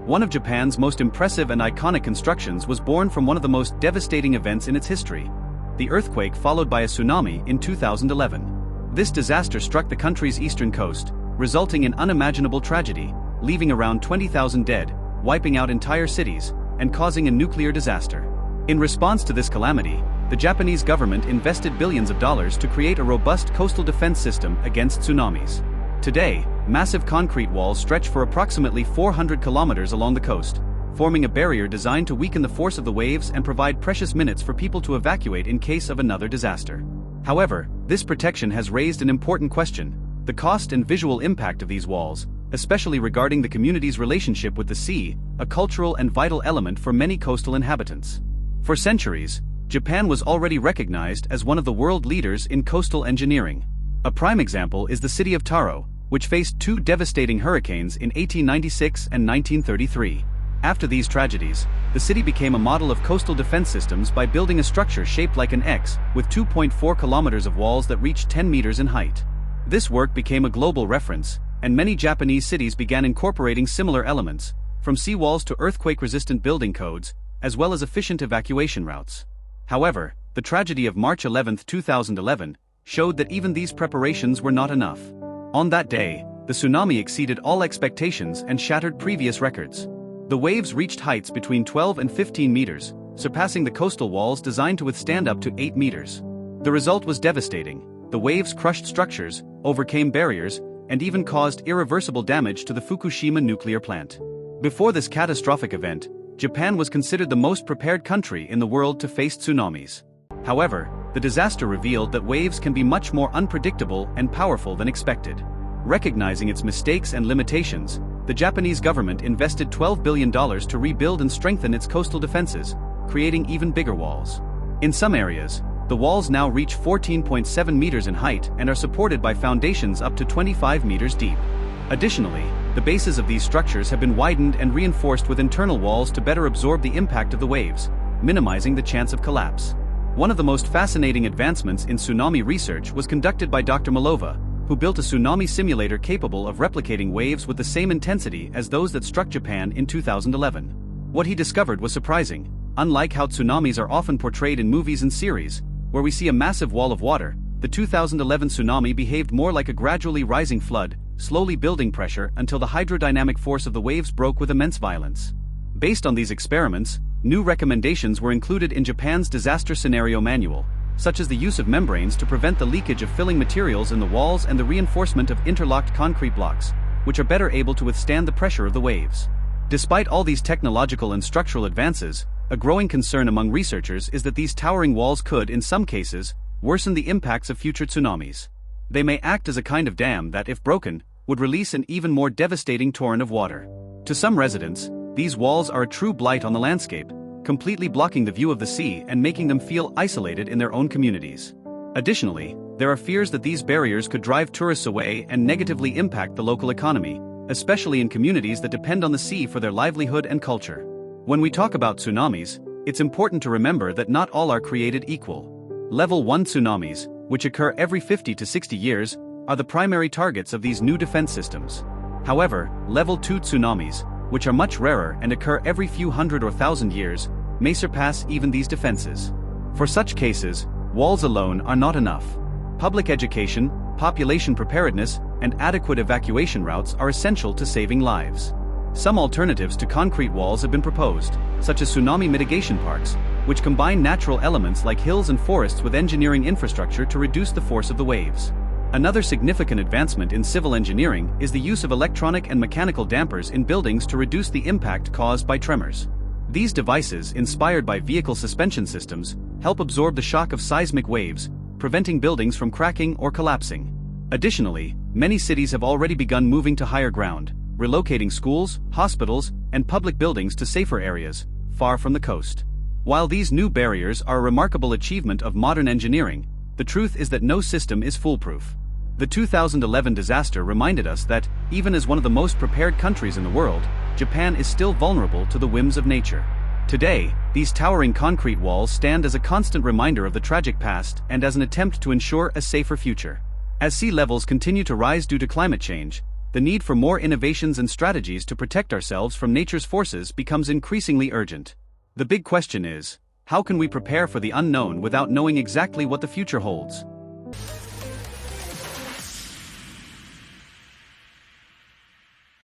One of Japan's most impressive and iconic constructions was born from one of the most devastating events in its history: the earthquake followed by a tsunami in 2011. This disaster struck the country's eastern coast, resulting in unimaginable tragedy, leaving around 20,000 dead, wiping out entire cities, and causing a nuclear disaster. In response to this calamity, the Japanese government invested billions of dollars to create a robust coastal defense system against tsunamis. Today, massive concrete walls stretch for approximately 400 kilometers along the coast, forming a barrier designed to weaken the force of the waves and provide precious minutes for people to evacuate in case of another disaster. However, this protection has raised an important question: the cost and visual impact of these walls, especially regarding the community's relationship with the sea, a cultural and vital element for many coastal inhabitants. For centuries, Japan was already recognized as one of the world leaders in coastal engineering. A prime example is the city of Taro, which faced two devastating hurricanes in 1896 and 1933. After these tragedies, the city became a model of coastal defense systems by building a structure shaped like an X, with 2.4 kilometers of walls that reached 10 meters in height. This work became a global reference, and many Japanese cities began incorporating similar elements, from seawalls to earthquake-resistant building codes, as well as efficient evacuation routes. However, the tragedy of March 11, 2011, showed that even these preparations were not enough. On that day, the tsunami exceeded all expectations and shattered previous records. The waves reached heights between 12 and 15 meters, surpassing the coastal walls designed to withstand up to 8 meters. The result was devastating. The waves crushed structures, overcame barriers, and even caused irreversible damage to the Fukushima nuclear plant. Before this catastrophic event, Japan was considered the most prepared country in the world to face tsunamis. However, the disaster revealed that waves can be much more unpredictable and powerful than expected. Recognizing its mistakes and limitations, the Japanese government invested $12 billion to rebuild and strengthen its coastal defenses, creating even bigger walls. In some areas, the walls now reach 14.7 meters in height and are supported by foundations up to 25 meters deep. Additionally, the bases of these structures have been widened and reinforced with internal walls to better absorb the impact of the waves, minimizing the chance of collapse. One of the most fascinating advancements in tsunami research was conducted by Dr. Malova, who built a tsunami simulator capable of replicating waves with the same intensity as those that struck Japan in 2011. What he discovered was surprising. Unlike how tsunamis are often portrayed in movies and series, where we see a massive wall of water, the 2011 tsunami behaved more like a gradually rising flood, slowly building pressure until the hydrodynamic force of the waves broke with immense violence. Based on these experiments, new recommendations were included in Japan's disaster scenario manual, such as the use of membranes to prevent the leakage of filling materials in the walls and the reinforcement of interlocked concrete blocks, which are better able to withstand the pressure of the waves. Despite all these technological and structural advances, a growing concern among researchers is that these towering walls could, in some cases, worsen the impacts of future tsunamis. They may act as a kind of dam that, if broken, would release an even more devastating torrent of water. To some residents, these walls are a true blight on the landscape, completely blocking the view of the sea and making them feel isolated in their own communities. Additionally, there are fears that these barriers could drive tourists away and negatively impact the local economy, especially in communities that depend on the sea for their livelihood and culture. When we talk about tsunamis, it's important to remember that not all are created equal. Level 1 tsunamis, which occur every 50 to 60 years, are the primary targets of these new defense systems. However, Level 2 tsunamis, which are much rarer and occur every few hundred or thousand years, may surpass even these defenses. For such cases, walls alone are not enough. Public education, population preparedness, and adequate evacuation routes are essential to saving lives. Some alternatives to concrete walls have been proposed, such as tsunami mitigation parks, which combine natural elements like hills and forests with engineering infrastructure to reduce the force of the waves. Another significant advancement in civil engineering is the use of electronic and mechanical dampers in buildings to reduce the impact caused by tremors. These devices, inspired by vehicle suspension systems, help absorb the shock of seismic waves, preventing buildings from cracking or collapsing. Additionally, many cities have already begun moving to higher ground, relocating schools, hospitals, and public buildings to safer areas, far from the coast. While these new barriers are a remarkable achievement of modern engineering, the truth is that no system is foolproof. The 2011 disaster reminded us that, even as one of the most prepared countries in the world, Japan is still vulnerable to the whims of nature. Today, these towering concrete walls stand as a constant reminder of the tragic past and as an attempt to ensure a safer future. As sea levels continue to rise due to climate change, the need for more innovations and strategies to protect ourselves from nature's forces becomes increasingly urgent. The big question is, how can we prepare for the unknown without knowing exactly what the future holds?